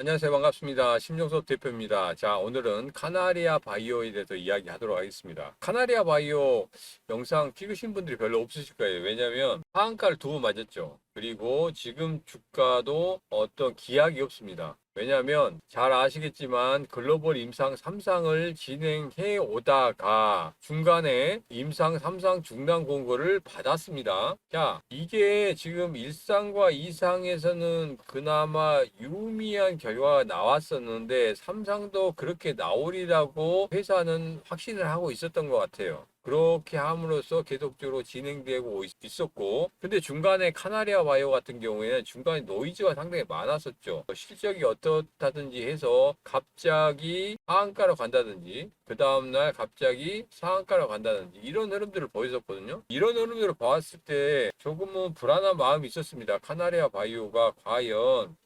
안녕하세요. 반갑습니다. 심정섭 대표입니다. 자, 오늘은 카나리아 바이오에 대해서 이야기하도록 하겠습니다. 카나리아 바이오 영상 찍으신 분들이 별로 없으실 거예요. 왜냐하면 하한가를 두 번 맞았죠. 그리고 지금 주가도 어떤 기약이 없습니다. 왜냐하면 잘 아시겠지만 글로벌 임상 3상을 진행해 오다가 중간에 임상 3상 중단 공고를 받았습니다. 자, 이게 지금 1상과 2상에서는 그나마 유의미한 결과가 나왔었는데 3상도 그렇게 나오리라고 회사는 확신을 하고 있었던 것 같아요. 그렇게 함으로써 계속적으로 진행되고 있었고, 근데 중간에 카나리아 바이오 같은 경우에는 중간에 노이즈가 상당히 많았었죠. 실적이 어떻다든지 해서 갑자기 하한가로 간다든지 그 다음날 갑자기 상한가로 간다든지 이런 흐름들을 보였었거든요. 이런 흐름들을 봤을 때 조금은 불안한 마음이 있었습니다. 카나리아 바이오가 과연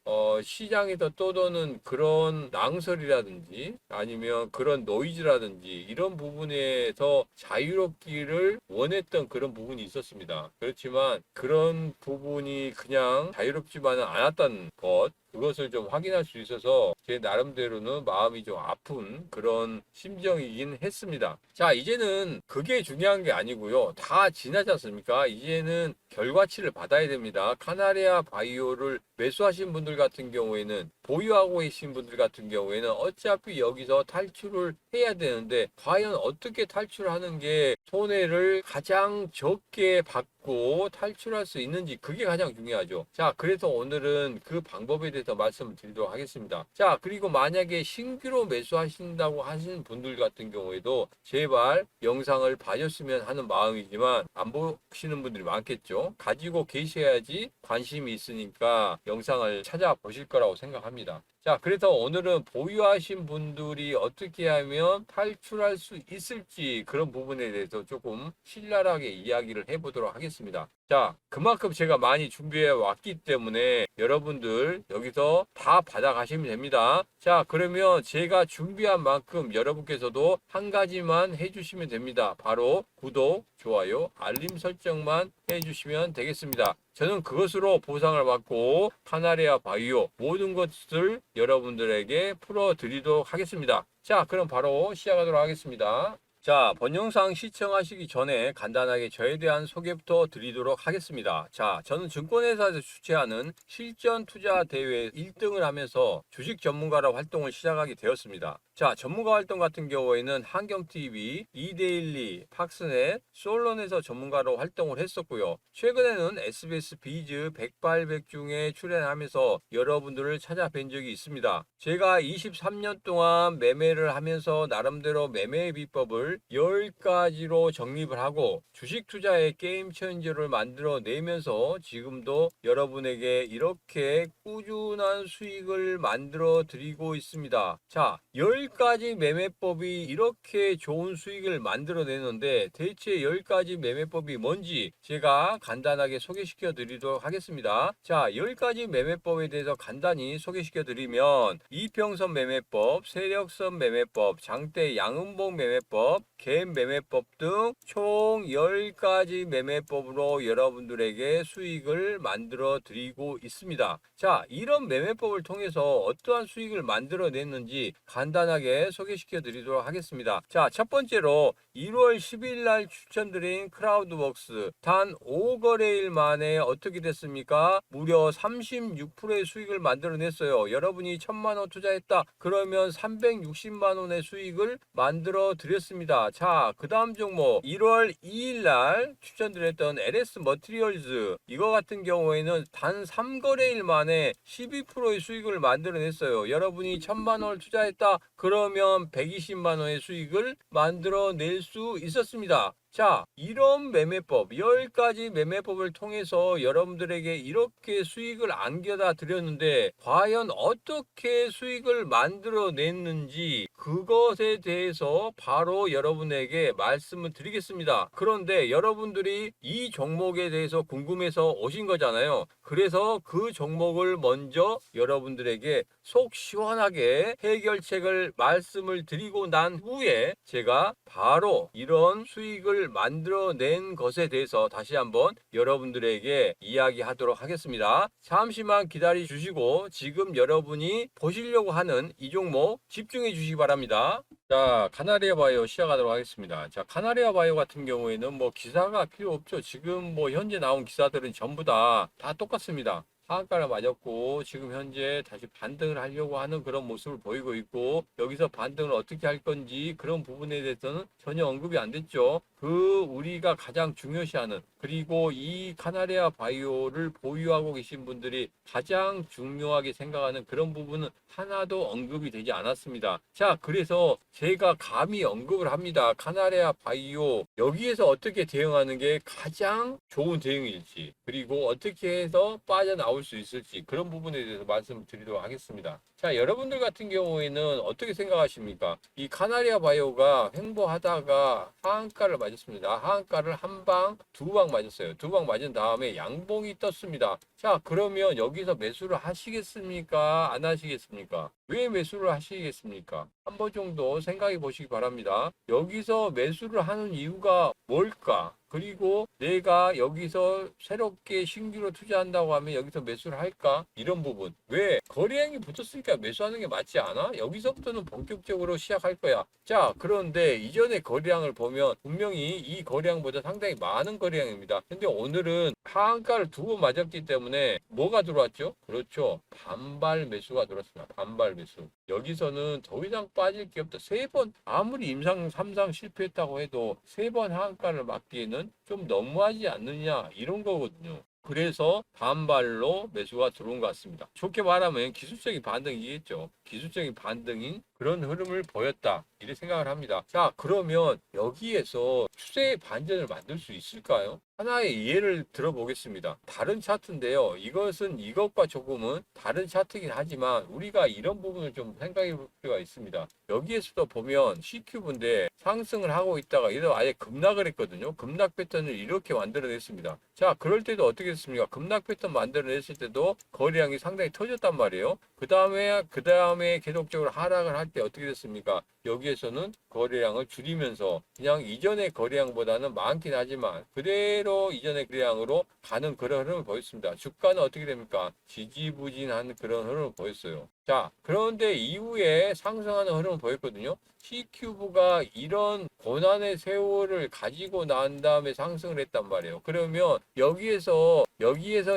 시장에서 떠도는 그런 낭설이라든지 아니면 그런 노이즈라든지 이런 부분에서 자유롭기를 원했던 그런 부분이 있었습니다. 그렇지만 그런 부분이 그냥 자유롭지만은 않았다는 것, 그것을 좀 확인할 수 있어서 제 나름대로는 마음이 좀 아픈 그런 심정이긴 했습니다. 자, 이제는 그게 중요한 게 아니고요. 다 지나지 않습니까? 이제는 결과치를 받아야 됩니다. 카나리아 바이오를 매수하신 분들 같은 경우에는 보유하고 계신 분들 같은 경우에는 어차피 여기서 탈출을 해야 되는데 과연 어떻게 탈출하는 게 손해를 가장 적게 받고 탈출할 수 있는지 그게 가장 중요하죠. 자, 그래서 오늘은 그 방법에 대해서 말씀을 드리도록 하겠습니다. 자, 그리고 만약에 신규로 매수하신다고 하시는 분들 같은 경우에도 제발 영상을 봐줬으면 하는 마음이지만 안 보시는 분들이 많겠죠. 가지고 계셔야지 관심이 있으니까 영상을 찾아보실 거라고 생각합니다. 자, 그래서 오늘은 보유하신 분들이 어떻게 하면 탈출할 수 있을지 그런 부분에 대해서 조금 신랄하게 이야기를 해보도록 하겠습니다. 자, 그만큼 제가 많이 준비해 왔기 때문에 여러분들 여기서 다 받아가시면 됩니다. 자, 그러면 제가 준비한 만큼 여러분께서도 한 가지만 해주시면 됩니다. 바로 구독, 좋아요, 알림 설정만 해주시면 되겠습니다. 저는 그것으로 보상을 받고 카나리아 바이오 모든 것을 여러분들에게 풀어드리도록 하겠습니다. 자, 그럼 바로 시작하도록 하겠습니다. 자, 본 영상 시청하시기 전에 간단하게 저에 대한 소개부터 드리도록 하겠습니다. 자, 저는 증권회사에서 주최하는 실전 투자 대회 1등을 하면서 주식 전문가로 활동을 시작하게 되었습니다. 자, 전문가 활동 같은 경우에는 한경TV, 이데일리, 팍스넷, 솔론에서 전문가로 활동을 했었고요. 최근에는 SBS 비즈 백발백중에 출연하면서 여러분들을 찾아뵌 적이 있습니다. 제가 23년 동안 매매를 하면서 나름대로 매매의 비법을 10가지로 정립을 하고 주식 투자의 게임 체인저를 만들어 내면서 지금도 여러분에게 이렇게 꾸준한 수익을 만들어 드리고 있습니다. 자, 10가지 매매법이 이렇게 좋은 수익을 만들어 내는데 대체 10가지 매매법이 뭔지 제가 간단하게 소개시켜 드리도록 하겠습니다. 자, 10가지 매매법에 대해서 간단히 소개시켜 드리면 이평선 매매법, 세력선 매매법, 장대 양음봉 매매법, 갭 매매법 등 총 10가지 매매법으로 여러분들에게 수익을 만들어 드리고 있습니다. 자, 이런 매매법을 통해서 어떠한 수익을 만들어 냈는지 간단하게 소개시켜 드리도록 하겠습니다. 자, 첫 번째로 1월 10일 날 추천드린 크라우드웍스 단 5거래일 만에 어떻게 됐습니까? 무려 36%의 수익을 만들어냈어요. 여러분이 1000만원 투자했다 그러면 360만원의 수익을 만들어 드렸습니다. 자, 그 다음 종목 1월 2일 날 추천드렸던 LS 머티리얼즈 이거 같은 경우에는 단 3거래일 만에 12%의 수익을 만들어냈어요. 여러분이 1000만원을 투자했다 그러면 120만원의 수익을 만들어낼 수 있었습니다. 자, 이런 매매법, 10가지 매매법을 통해서 여러분들에게 이렇게 수익을 안겨다 드렸는데 과연 어떻게 수익을 만들어냈는지 그것에 대해서 바로 여러분에게 말씀을 드리겠습니다. 그런데 여러분들이 이 종목에 대해서 궁금해서 오신 거잖아요. 그래서 그 종목을 먼저 여러분들에게 속 시원하게 해결책을 말씀을 드리고 난 후에 제가 바로 이런 수익을 만들어낸 것에 대해서 다시 한번 여러분들에게 이야기하도록 하겠습니다. 잠시만 기다려 주시고 지금 여러분이 보시려고 하는 이 종목 집중해 주시기 바랍니다. 자, 카나리아 바이오 시작하도록 하겠습니다. 자, 카나리아 바이오 같은 경우에는 뭐 기사가 필요 없죠. 지금 뭐 현재 나온 기사들은 전부 다 똑같습니다. 하한가를 맞았고 지금 현재 다시 반등을 하려고 하는 그런 모습을 보이고 있고, 여기서 반등을 어떻게 할 건지 그런 부분에 대해서는 전혀 언급이 안 됐죠. 우리가 가장 중요시하는, 그리고 이 카나리아 바이오를 보유하고 계신 분들이 가장 중요하게 생각하는 그런 부분은 하나도 언급이 되지 않았습니다. 자, 그래서 제가 감히 언급을 합니다. 카나리아 바이오, 여기에서 어떻게 대응하는 게 가장 좋은 대응일지, 그리고 어떻게 해서 빠져나올 수 있을지, 그런 부분에 대해서 말씀드리도록 하겠습니다. 자, 여러분들 같은 경우에는 어떻게 생각하십니까? 이 카나리아 바이오가 횡보하다가 하한가를 맞았습니다. 하한가를 한 방, 두 방 맞았어요. 두 방 맞은 다음에 양봉이 떴습니다. 자, 그러면 여기서 매수를 하시겠습니까? 안 하시겠습니까? 왜 매수를 하시겠습니까? 한 번 정도 생각해 보시기 바랍니다. 여기서 매수를 하는 이유가 뭘까? 그리고 내가 여기서 새롭게 신규로 투자한다고 하면 여기서 매수를 할까? 이런 부분. 왜? 거래량이 붙었으니까 매수하는 게 맞지 않아? 여기서부터는 본격적으로 시작할 거야. 자, 그런데 이전의 거래량을 보면 분명히 이 거래량보다 상당히 많은 거래량입니다. 근데 오늘은 하한가를 두 번 맞았기 때문에 뭐가 들어왔죠? 그렇죠. 반발 매수가 들어왔습니다. 반발 매수. 여기서는 더 이상 빠질 게 없다. 세 번, 아무리 임상 3상 실패했다고 해도 세 번 하한가를 맞기에는 좀 너무하지 않느냐, 이런 거거든요. 그래서 반발로 매수가 들어온 것 같습니다. 좋게 말하면 기술적인 반등이겠죠. 기술적인 반등인 그런 흐름을 보였다, 이렇게 생각을 합니다. 자, 그러면 여기에서 추세의 반전을 만들 수 있을까요? 하나의 예를 들어보겠습니다. 다른 차트인데요. 이것과 조금은 다른 차트이긴 하지만 우리가 이런 부분을 좀 생각해 볼 필요가 있습니다. 여기에서도 보면 C큐브인데 상승을 하고 있다가 이래서 아예 급락을 했거든요. 급락 패턴을 이렇게 만들어냈습니다. 자, 그럴 때도 어떻게 했습니까? 급락 패턴 만들어냈을 때도 거래량이 상당히 터졌단 말이에요. 그 다음에 계속적으로 하락을 할 때 어떻게 됐습니까? 여기에서는 거래량을 줄이면서 그냥 이전의 거래량보다는 많긴 하지만 그대로 이전의 거래량으로 가는 그런 흐름을 보였습니다. 주가는 어떻게 됩니까? 지지부진한 그런 흐름을 보였어요. 자, 그런데 이후에 상승하는 흐름을 보였거든요. C큐브가 이런 고난의 세월을 가지고 난 다음에 상승을 했단 말이에요. 그러면 여기에서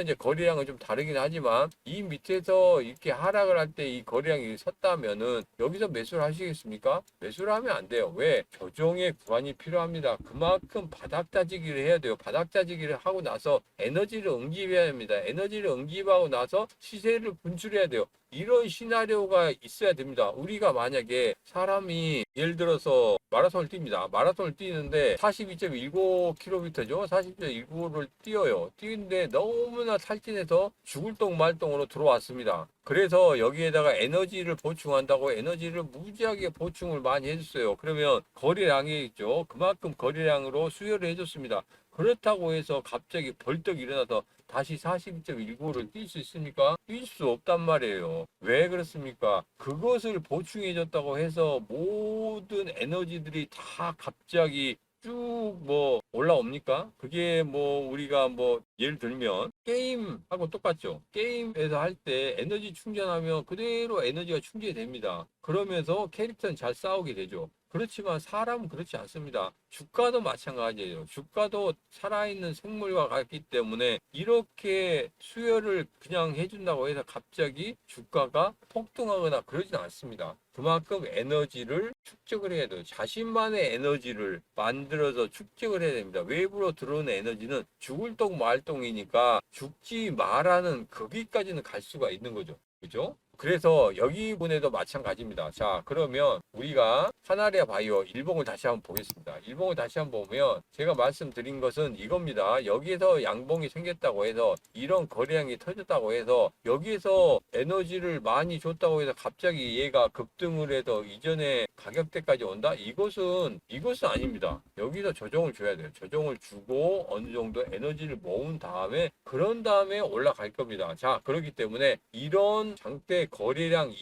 이제 거래량은 좀 다르긴 하지만 이 밑에서 이렇게 하락을 할 때 이 거래량이 섰다면은 여기서 매수를 하시겠습니까? 매수를 하면 안 돼요. 왜? 조정의 구간이 필요합니다. 그만큼 바닥 다지기를 해야 돼요. 바닥 다지기를 하고 나서 에너지를 응집해야 합니다. 에너지를 응집하고 나서 시세를 분출해야 돼요. 이런 시나리오가 있어야 됩니다. 우리가 만약에 사람이 예를 들어서 마라톤을 뜁니다. 마라톤을 뛰는데 42.19km죠. 42.19를 뛰어요. 뛰는데 너무나 탈진해서 죽을 똥 말똥으로 들어왔습니다. 그래서 여기에다가 에너지를 보충한다고 에너지를 무지하게 보충을 많이 해줬어요. 그러면 거래량이 있죠. 그만큼 거래량으로 수혈을 해줬습니다. 그렇다고 해서 갑자기 벌떡 일어나서 다시 42.19를 뛸 수 있습니까? 뛸 수 없단 말이에요. 왜 그렇습니까? 그것을 보충해줬다고 해서 모든 에너지들이 다 갑자기 쭉 뭐 올라옵니까? 그게 뭐 우리가 뭐 예를 들면 게임하고 똑같죠. 게임에서 할 때 에너지 충전하면 그대로 에너지가 충전이 됩니다. 그러면서 캐릭터는 잘 싸우게 되죠. 그렇지만 사람은 그렇지 않습니다. 주가도 마찬가지예요. 주가도 살아있는 생물과 같기 때문에 이렇게 수혈을 그냥 해준다고 해서 갑자기 주가가 폭등하거나 그러진 않습니다. 그만큼 에너지를 축적을 해야 돼요. 자신만의 에너지를 만들어서 축적을 해야 됩니다. 외부로 들어오는 에너지는 죽을 똥 말 똥이니까 죽지 말라는 거기까지는 갈 수가 있는 거죠. 그죠? 그래서 여기 분에도 마찬가지입니다. 자, 그러면 우리가 카나리아 바이오 일봉을 다시 한번 보겠습니다. 일봉을 다시 한번 보면 제가 말씀드린 것은 이겁니다. 여기에서 양봉이 생겼다고 해서 이런 거래량이 터졌다고 해서 여기에서 에너지를 많이 줬다고 해서 갑자기 얘가 급등을 해서 이전에 가격대까지 온다? 이것은 아닙니다. 여기서 조정을 줘야 돼요. 조정을 주고 어느 정도 에너지를 모은 다음에 그런 다음에 올라갈 겁니다. 자, 그렇기 때문에 이런 장대 거래량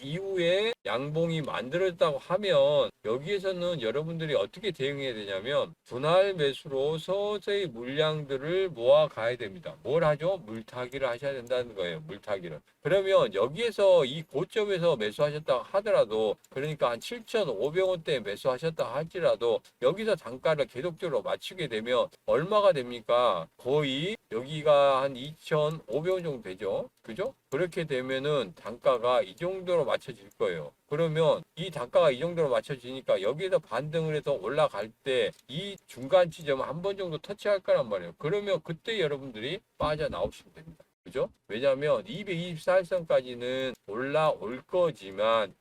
이후에 양봉이 만들어졌다고 하면 여기에서는 여러분들이 어떻게 대응해야 되냐면 분할 매수로 서서히 물량들을 모아 가야 됩니다. 뭘 하죠? 물타기를 하셔야 된다는 거예요. 물타기를. 그러면 여기에서 이 고점에서 매수하셨다 하더라도 그러니까 한 7,500원대에 매수하셨다 할지라도 여기서 단가를 계속적으로 맞추게 되면 얼마가 됩니까? 거의 여기가 한 2,500원 정도 되죠. 그죠? 그렇게 되면은 단가가 이 정도로 맞춰질 거예요. 그러면 이 단가가 이 정도로 맞춰지니까 여기에서 반등을 해서 올라갈 때 이 중간 지점 한 번 정도 터치할 거란 말이에요. 그러면 그때 여러분들이 빠져나오시면 됩니다. 그죠? 왜냐하면 224일선까지는 올라올 거지만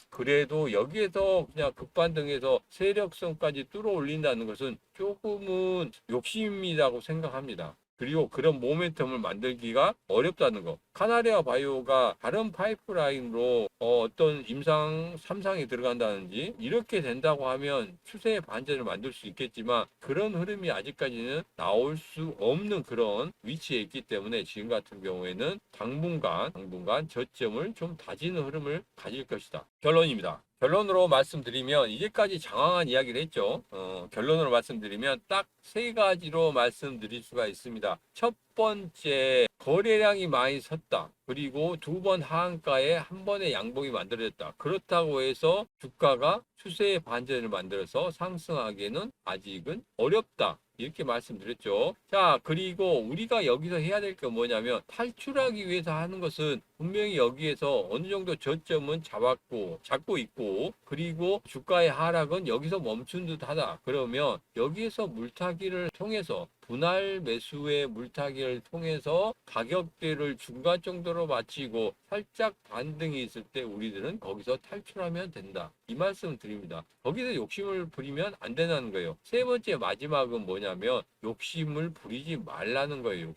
그래도 여기에서 그냥 급반등해서 세력선까지 뚫어 올린다는 것은 조금은 욕심이라고 생각합니다. 그리고 그런 모멘텀을 만들기가 어렵다는 거. 카나리아 바이오가 다른 파이프라인으로 어떤 임상 3상에 들어간다든지 이렇게 된다고 하면 추세의 반전을 만들 수 있겠지만 그런 흐름이 아직까지는 나올 수 없는 그런 위치에 있기 때문에 지금 같은 경우에는 당분간 저점을 좀 다지는 흐름을 가질 것이다. 결론입니다. 결론으로 말씀드리면 이제까지 장황한 이야기를 했죠. 결론으로 말씀드리면 딱 세 가지로 말씀드릴 수가 있습니다. 첫 번째, 거래량이 많이 섰다. 그리고 두 번 하한가에 한 번의 양봉이 만들어졌다. 그렇다고 해서 주가가 추세의 반전을 만들어서 상승하기에는 아직은 어렵다. 이렇게 말씀드렸죠. 자, 그리고 우리가 여기서 해야 될 게 뭐냐면 탈출하기 위해서 하는 것은 분명히 여기에서 어느 정도 저점은 잡고 있고 그리고 주가의 하락은 여기서 멈춘 듯하다. 그러면 여기에서 물타기를 통해서 분할 매수의 물타기를 통해서 가격대를 중간 정도로 맞추고 살짝 반등이 있을 때 우리들은 거기서 탈출하면 된다. 이 말씀 드립니다. 거기서 욕심을 부리면 안 된다는 거예요. 세 번째 마지막은 뭐냐면 욕심을 부리지 말라는 거예요.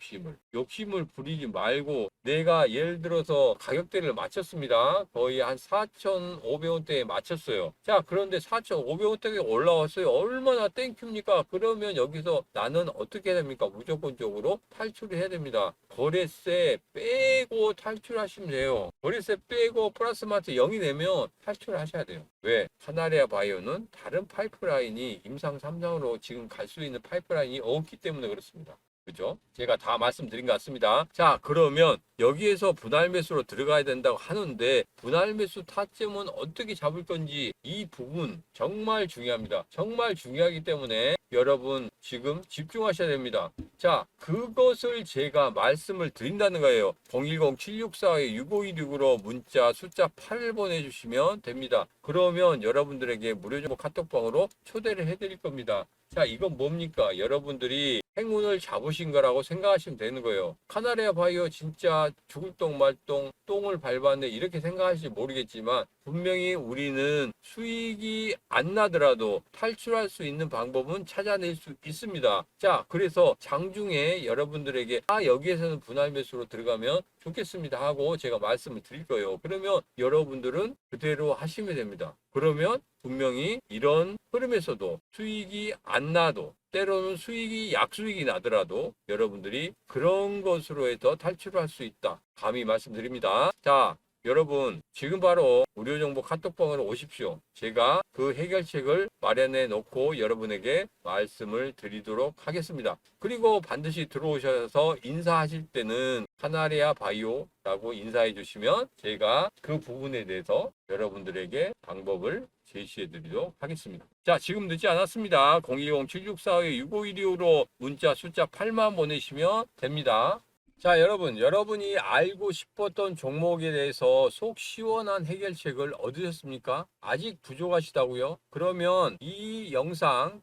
욕심을 부리지 말고 내가 예를 들어서 가격대를 맞췄습니다. 거의 한 4,500원대에 맞췄어요. 자, 그런데 4,500원대에 올라왔어요. 얼마나 땡큐입니까? 그러면 여기서 나는 어떻게 해야 됩니까? 무조건적으로 탈출을 해야 됩니다. 거래세 빼고 탈출하시면 돼요. 거래세 빼고 플러스 마트 0이 되면 탈출하셔야 돼요. 왜? 카나리아 바이오는 다른 파이프라인이 임상 3상으로 지금 갈 수 있는 파이프라인이 없기 때문에 그렇습니다. 그죠? 제가 다 말씀드린 것 같습니다. 자, 그러면 여기에서 분할 매수로 들어가야 된다고 하는데 분할 매수 타점은 어떻게 잡을 건지 이 부분 정말 중요합니다. 정말 중요하기 때문에 여러분 지금 집중하셔야 됩니다. 자, 그것을 제가 말씀을 드린다는 거예요. 010-764-6516으로 문자 숫자 8을 보내주시면 됩니다. 그러면 여러분들에게 무료 정보 카톡방으로 초대를 해드릴 겁니다. 자, 이건 뭡니까? 여러분들이 행운을 잡으신 거라고 생각하시면 되는 거예요. 카나리아 바이오 진짜 죽을 똥 말똥 똥을 밟았네 이렇게 생각하실지 모르겠지만 분명히 우리는 수익이 안 나더라도 탈출할 수 있는 방법은 찾아낼 수 있습니다. 자, 그래서 장중에 여러분들에게 여기에서는 분할 매수로 들어가면 좋겠습니다 하고 제가 말씀을 드릴 거예요. 그러면 여러분들은 그대로 하시면 됩니다. 그러면 분명히 이런 흐름에서도 수익이 안 나도 때로는 수익이 약수익이 나더라도 여러분들이 그런 것으로 해서 탈출할 수 있다. 감히 말씀드립니다. 자, 여러분 지금 바로 무료정보 카톡방으로 오십시오. 제가 그 해결책을 마련해 놓고 여러분에게 말씀을 드리도록 하겠습니다. 그리고 반드시 들어오셔서 인사하실 때는 카나리아 바이오라고 인사해 주시면 제가 그 부분에 대해서 여러분들에게 방법을 제시해 드리도록 하겠습니다. 자, 지금 늦지 않았습니다. 010-7642-6516으로 문자 숫자 8만 보내시면 됩니다. 자, 여러분이 알고 싶었던 종목에 대해서 속 시원한 해결책을 얻으셨습니까? 아직 부족하시다고요? 그러면 이 영상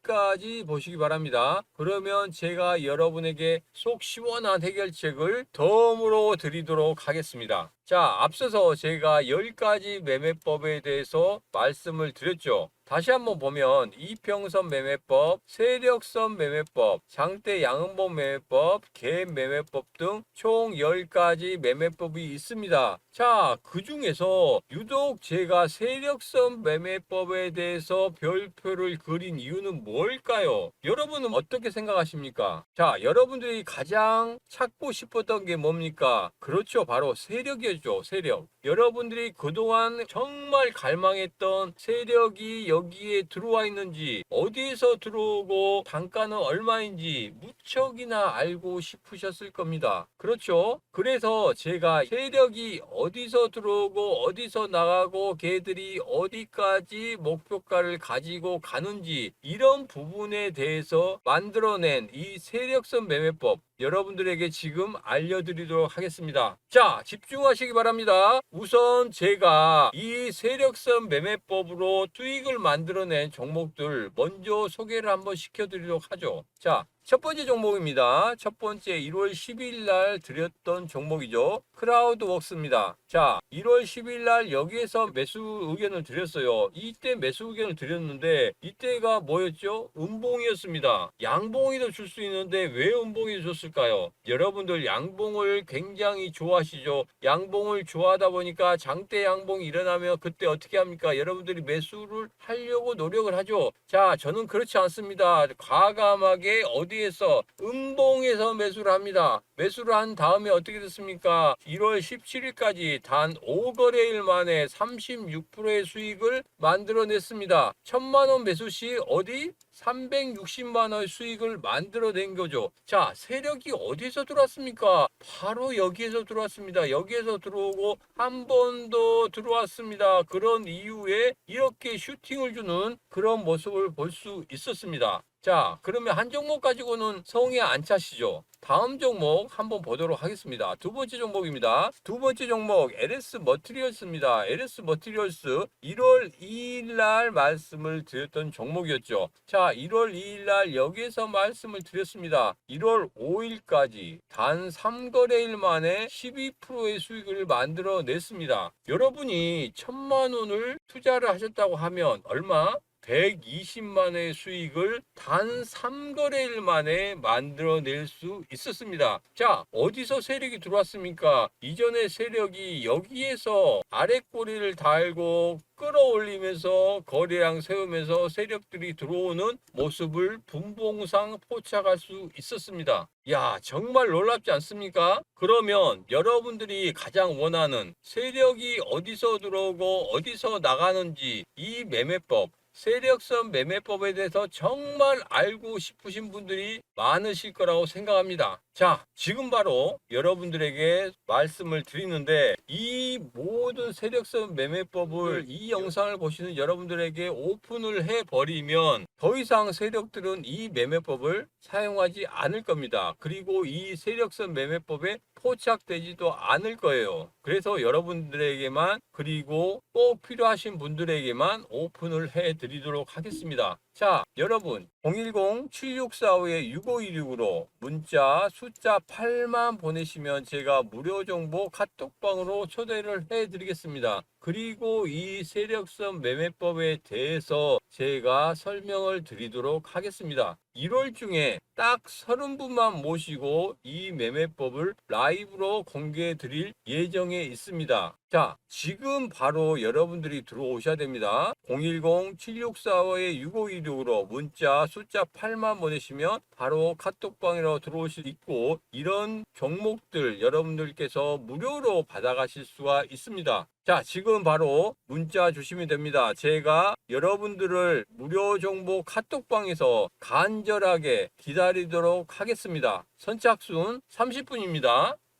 끝까지 보시기 바랍니다. 그러면 제가 여러분에게 속 시원한 해결책을 덤으로 드리도록 하겠습니다. 자, 앞서서 제가 10가지 매매법에 대해서 말씀을 드렸죠. 다시 한번 보면 이평선 매매법, 세력선 매매법, 장대 양음봉 매매법, 갭 매매법 등 총 10가지 매매법이 있습니다. 자, 그 중에서 유독 제가 세력선 매매법에 대해서 별표를 그린 이유는 뭘까요? 여러분은 어떻게 생각하십니까? 자, 여러분들이 가장 찾고 싶었던 게 뭡니까? 그렇죠. 바로 세력이었죠. 세력. 여러분들이 그동안 정말 갈망했던 세력이 여기에 들어와 있는지, 어디에서 들어오고 단가는 얼마인지 무척이나 알고 싶으셨을 겁니다. 그렇죠? 그래서 제가 세력이 어디서 들어오고 어디서 나가고 걔들이 어디까지 목표가를 가지고 가는지 이런 부분에 대해서 만들어낸 이 세력선 매매법, 여러분들에게 지금 알려드리도록 하겠습니다. 자, 집중하시기 바랍니다. 우선 제가 이 세력선 매매법으로 수익을 만들어낸 종목들 먼저 소개를 한번 시켜드리도록 하죠. 자, 첫 번째 종목입니다. 첫 번째 1월 10일 날 드렸던 종목이죠. 크라우드웍스입니다. 자, 1월 10일 날 여기에서 매수 의견을 드렸어요. 이때 매수 의견을 드렸는데 이때가 뭐였죠? 음봉이었습니다. 양봉이도 줄 수 있는데 왜 음봉이 줬을까요? 여러분들 양봉을 굉장히 좋아하시죠? 양봉을 좋아하다 보니까 장대 양봉이 일어나면 그때 어떻게 합니까? 여러분들이 매수를 하려고 노력을 하죠. 자, 저는 그렇지 않습니다. 과감하게 어디에서 음봉에서 매수를 합니다. 매수를 한 다음에 어떻게 됐습니까? 1월 17일까지 단 5거래일 만에 36%의 수익을 만들어냈습니다. 1000만원 매수 시 어디? 360만원의 수익을 만들어낸 거죠. 자, 세력이 어디서 들어왔습니까? 바로 여기에서 들어왔습니다. 여기에서 들어오고 한 번 더 들어왔습니다. 그런 이후에 이렇게 슈팅을 주는 그런 모습을 볼 수 있었습니다. 자, 그러면 한 종목 가지고는 성에 안 차시죠? 다음 종목 한번 보도록 하겠습니다. 두 번째 종목입니다. 두 번째 종목 LS 머티리얼스입니다. LS 머티리얼스 1월 2일 날 말씀을 드렸던 종목이었죠. 자, 1월 2일 날 여기에서 말씀을 드렸습니다. 1월 5일까지 단 3거래일 만에 12%의 수익을 만들어냈습니다. 여러분이 1000만 원을 투자를 하셨다고 하면 얼마? 120만의 수익을 단 3거래일 만에 만들어낼 수 있었습니다. 자, 어디서 세력이 들어왔습니까? 이전에 세력이 여기에서 아랫꼬리를 달고 끌어올리면서 거래량 세우면서 세력들이 들어오는 모습을 분봉상 포착할 수 있었습니다. 야, 정말 놀랍지 않습니까? 그러면 여러분들이 가장 원하는 세력이 어디서 들어오고 어디서 나가는지 이 매매법, 세력선 매매법에 대해서 정말 알고 싶으신 분들이 많으실 거라고 생각합니다. 자, 지금 바로 여러분들에게 말씀을 드리는데 이 모든 세력선 매매법을 이 영상을 보시는 여러분들에게 오픈을 해버리면 더 이상 세력들은 이 매매법을 사용하지 않을 겁니다. 그리고 이 세력선 매매법에 포착되지도 않을 거예요. 그래서 여러분들에게만, 그리고 꼭 필요하신 분들에게만 오픈을 해드리도록 하겠습니다. 자, 여러분 010-7645-6516으로 문자 숫자 8만 보내시면 제가 무료 정보 카톡방으로 초대를 해드리겠습니다. 그리고 이 세력선 매매법에 대해서 제가 설명을 드리도록 하겠습니다. 1월 중에 딱 30분만 모시고 이 매매법을 라이브로 공개해 드릴 예정에 있습니다. 자, 지금 바로 여러분들이 들어오셔야 됩니다. 010-7645-6516으로 문자 숫자 8만 보내시면 바로 카톡방으로 들어오실 수 있고, 이런 종목들 여러분들께서 무료로 받아가실 수가 있습니다. 자, 지금 바로 문자 주시면 됩니다. 제가 여러분들을 무료 정보 카톡방에서 간절하게 기다리도록 하겠습니다. 선착순 30분입니다.